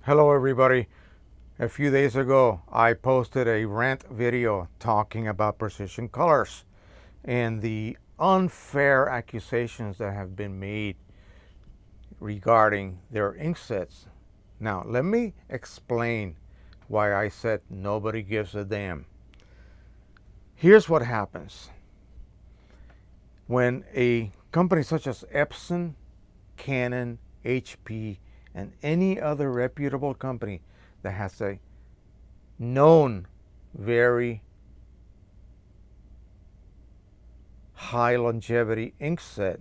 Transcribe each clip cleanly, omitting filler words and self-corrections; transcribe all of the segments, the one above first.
Hello everybody. A few days ago I posted a rant video talking about precision colors and the unfair accusations that have been made regarding their ink sets. Now let me explain why I said nobody gives a damn. Here's what happens. When a company such as Epson, Canon, HP, and any other reputable company that has a known very high longevity ink set,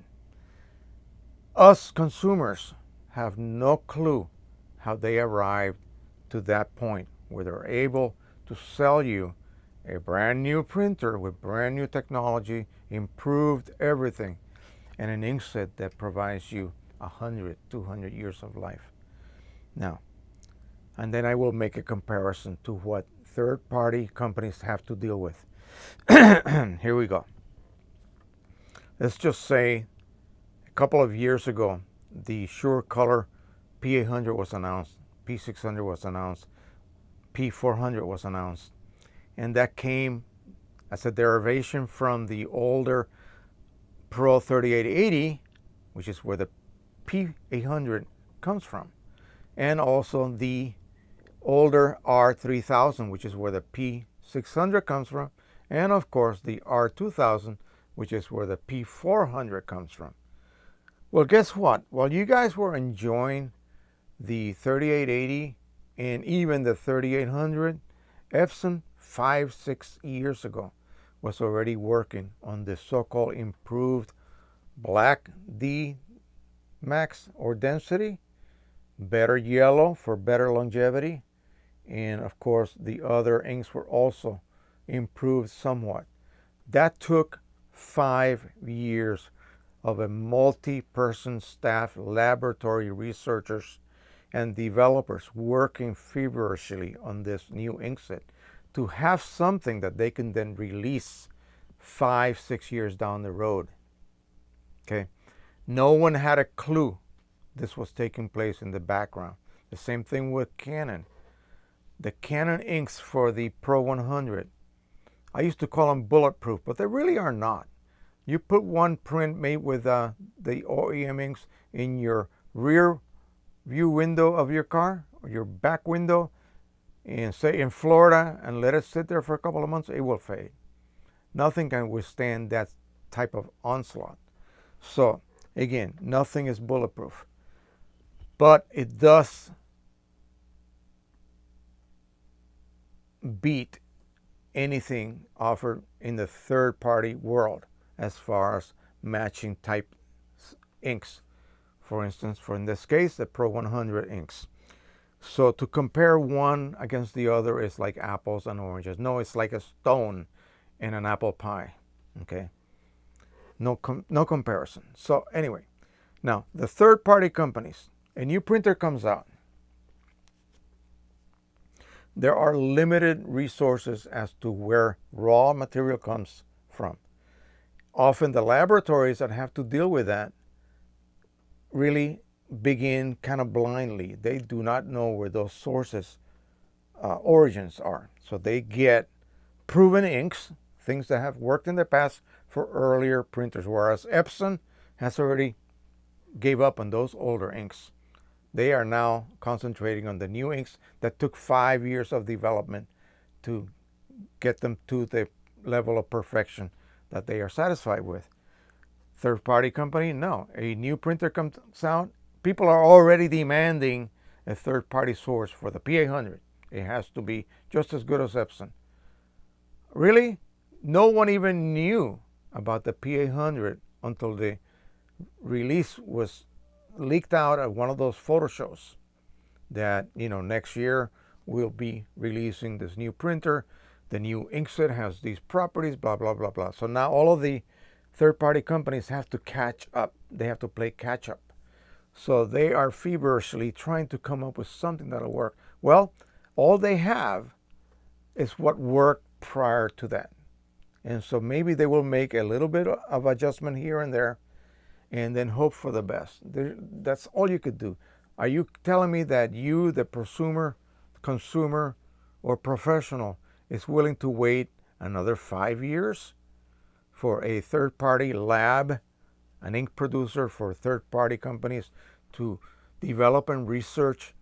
us consumers have no clue how they arrived to that point where they're able to sell you a brand new printer with brand new technology, improved everything, and an ink set that provides you 100, 200 years of life. Now, and then I will make a comparison to what third-party companies have to deal with. Here we go. Let's just say a couple of years ago, the Sure Color P800 was announced, P600 was announced, P400 was announced, and that came as a derivation from the older Pro 3880, which is where the P800 comes from, and also the older R3000, which is where the P600 comes from, and of course the R2000, which is where the P400 comes from. Well, guess what? While you guys were enjoying the 3880 and even the 3800, Epson 5-6 years ago was already working on the so-called improved black D max or density, better yellow for better longevity, and of course the other inks were also improved somewhat. That took 5 years of a multi-person staff, laboratory researchers and developers working feverishly on this new ink set to have something that they can then release 5-6 years down the road. Okay, no one had a clue this was taking place in the background. The same thing with Canon. The Canon inks for the Pro 100, I used to call them bulletproof, but they really are not. You put one print made with the OEM inks in your rear view window of your car, or your back window, and say in Florida, and let it sit there for a couple of months, it will fade. Nothing can withstand that type of onslaught. So again, nothing is bulletproof, but it does beat anything offered in the third-party world as far as matching type inks. For instance, for in this case, the Pro 100 inks. So to compare one against the other is like apples and oranges. No, it's like a stone and an apple pie. Okay, no comparison. So anyway, now the third-party companies, a new printer comes out. There are limited resources as to where raw material comes from. Often the laboratories that have to deal with that really begin kind of blindly. They do not know where those sources, origins are. So they get proven inks, things that have worked in the past for earlier printers, whereas Epson has already gave up on those older inks. They are now concentrating on the new inks that took 5 years of development to get them to the level of perfection that they are satisfied with. Third-party company, no. A new printer comes out, people are already demanding a third-party source for the P800. It has to be just as good as Epson. Really? No one even knew about the P800 until the release was leaked out at one of those photo shows that, next year we'll be releasing this new printer. The new inkset has these properties, blah, blah, blah, blah. So now all of the third-party companies have to catch up. They have to play catch up. So they are feverishly trying to come up with something that'll work. Well, all they have is what worked prior to that. And so maybe they will make a little bit of adjustment here and there and then hope for the best. That's all you could do. Are you telling me that you, the consumer, or professional, is willing to wait another 5 years for a third-party lab, an ink producer for third-party companies to develop and research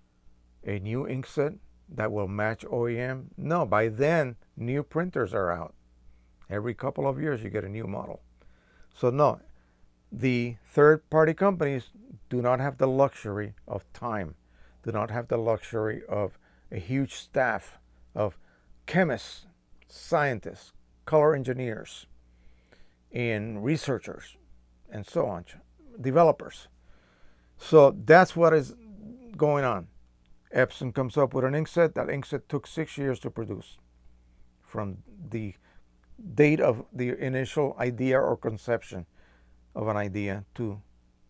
a new inkset that will match OEM? No, by then, new printers are out. Every couple of years, you get a new model. So no, the third-party companies do not have the luxury of time, do not have the luxury of a huge staff of chemists, scientists, color engineers, and researchers, and so on, developers. So that's what is going on. Epson comes up with an inkset. That inkset took 6 years to produce, from the date of the initial idea or conception of an idea to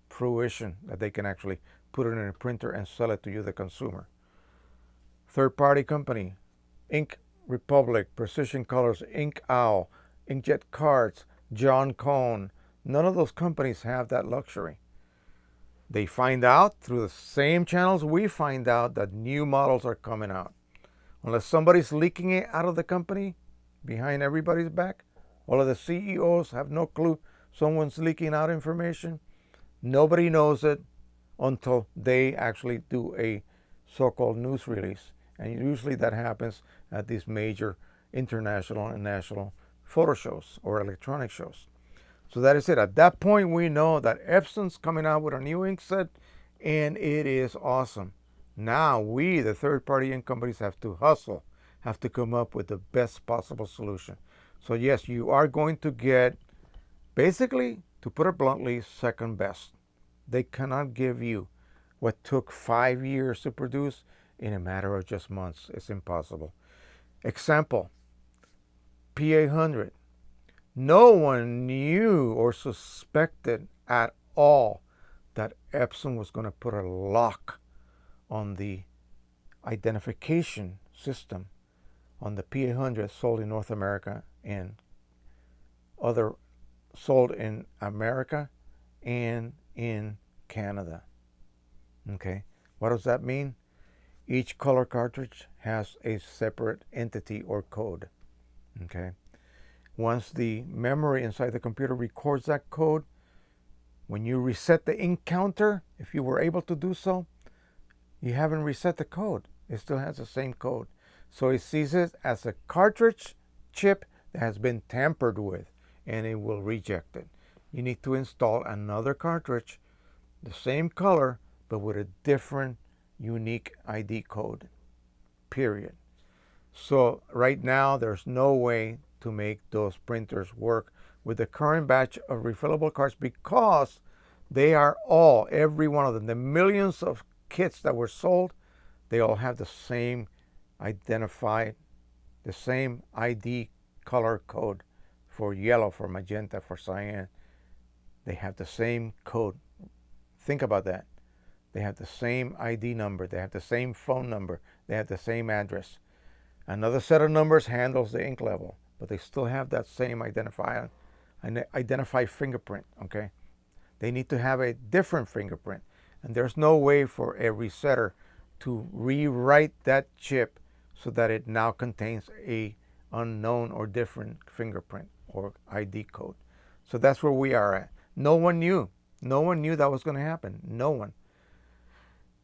fruition, that they can actually put it in a printer and sell it to you, the consumer. Third-party company, Ink Republic, Precision Colors, Ink Owl, Inkjet Cards, John Cone. None of those companies have that luxury. They find out through the same channels we find out that new models are coming out. Unless somebody's leaking it out of the company behind everybody's back, all of the CEOs have no clue someone's leaking out information. Nobody knows it until they actually do a so-called news release. And usually that happens at these major international and national photo shows or electronic shows. So that is it. At that point, we know that Epson's coming out with a new inkset, and it is awesome. Now we, the third-party ink companies, have to hustle, have to come up with the best possible solution. So yes, you are going to get, basically, to put it bluntly, second best. They cannot give you what took 5 years to produce in a matter of just months. It's impossible. Example, P800. No one knew or suspected at all that Epson was going to put a lock on the identification system on the P800 sold in North America and other sold in America and in Canada. Okay, what does that mean? Each color cartridge has a separate entity or code. Okay, once the memory inside the computer records that code, when you reset the ink counter, if you were able to do so, you haven't reset the code. It still has the same code. So it sees it as a cartridge chip that has been tampered with, and it will reject it. You need to install another cartridge, the same color, but with a different unique ID code, period. So right now, there's no way to make those printers work with the current batch of refillable cards, because they are all, every one of them, the millions of kits that were sold, they all have the same identified, the same ID color code for yellow, for magenta, for cyan. They have the same code. Think about that. They have the same ID number. They have the same phone number. They have the same address. Another set of numbers handles the ink level, but they still have that same identified fingerprint, okay? They need to have a different fingerprint, and there's no way for a resetter to rewrite that chip so that it now contains a unknown or different fingerprint or ID code. So that's where we are at. No one knew. No one knew that was going to happen. No one.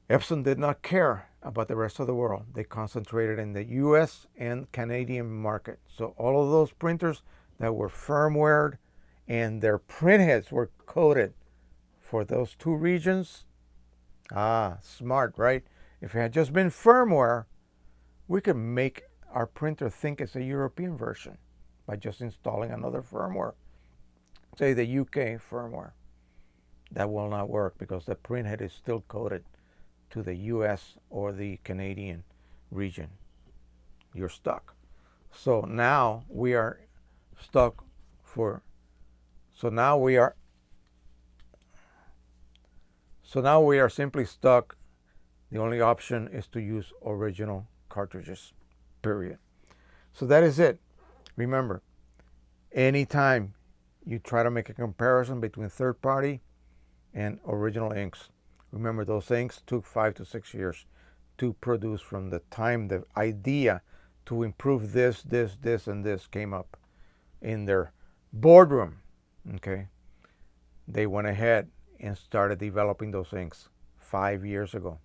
Epson did not care about the rest of the world. They concentrated in the US and Canadian market. So all of those printers that were firmwared and their printheads were coded for those two regions. Smart, right? If it had just been firmware, we could make our printer think it's a European version by just installing another firmware. Say the UK firmware. That will not work because the printhead is still coded to the US or the Canadian region. You're stuck. So now we are stuck for, so now we are simply stuck. The only option is to use original cartridges, period. So that is it. Remember, anytime you try to make a comparison between third party and original inks, Remember, those inks took 5 to 6 years to produce from the time the idea to improve this, and this came up in their boardroom. Okay, they went ahead and started developing those inks 5 years ago.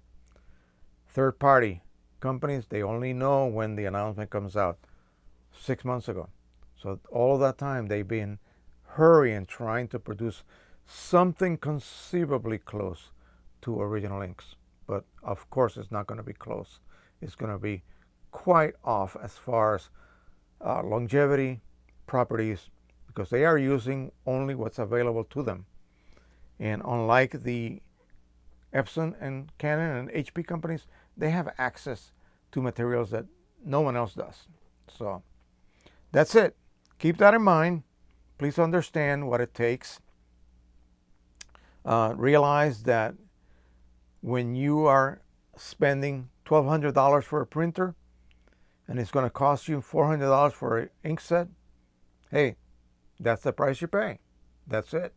Third party companies, they only know when the announcement comes out 6 months ago. So all of that time they've been hurrying, trying to produce something conceivably close to original inks. But of course it's not going to be close. It's going to be quite off as far as longevity, properties, because they are using only what's available to them. And unlike the Epson and Canon and HP companies, they have access to materials that no one else does. So that's it. Keep that in mind. Please understand what it takes. Realize that when you are spending $1,200 for a printer and it's going to cost you $400 for an ink set, hey, that's the price you pay. That's it.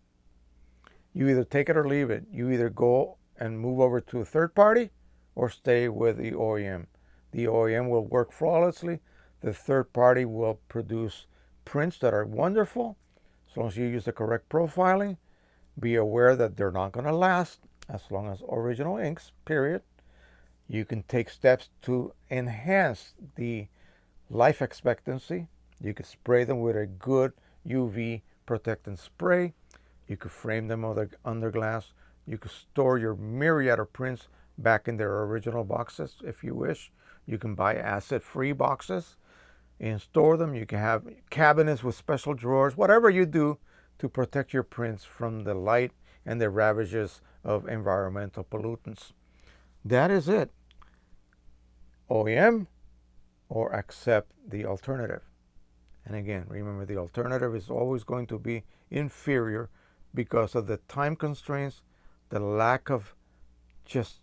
You either take it or leave it. You either go and move over to a third party or stay with the OEM. The OEM will work flawlessly. The third party will produce prints that are wonderful as long as you use the correct profiling. Be aware that they're not going to last as long as original inks, period. You can take steps to enhance the life expectancy. You could spray them with a good UV protectant spray. You could frame them under glass. You could store your myriad of prints back in their original boxes if you wish. You can buy acid-free boxes and store them. You can have cabinets with special drawers, whatever you do to protect your prints from the light and the ravages of environmental pollutants. That is it. OEM or accept the alternative. And again, remember, the alternative is always going to be inferior because of the time constraints, the lack of just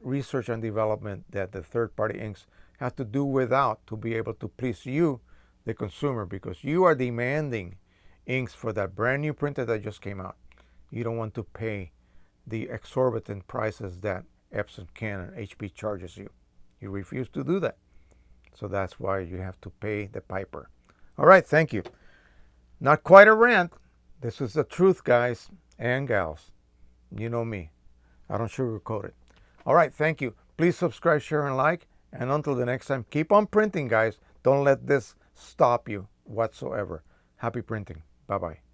research and development that the third-party inks have to do without to be able to please you, the consumer, because you are demanding inks for that brand new printer that just came out. You don't want to pay the exorbitant prices that Epson, Canon, HP charges you. You refuse to do that. So that's why you have to pay the piper. All right, thank you. Not quite a rant. This is the truth, guys and gals. You know me. I don't sugarcoat it. All right, thank you. Please subscribe, share, and like. And until the next time, keep on printing, guys. Don't let this stop you whatsoever. Happy printing. Bye-bye.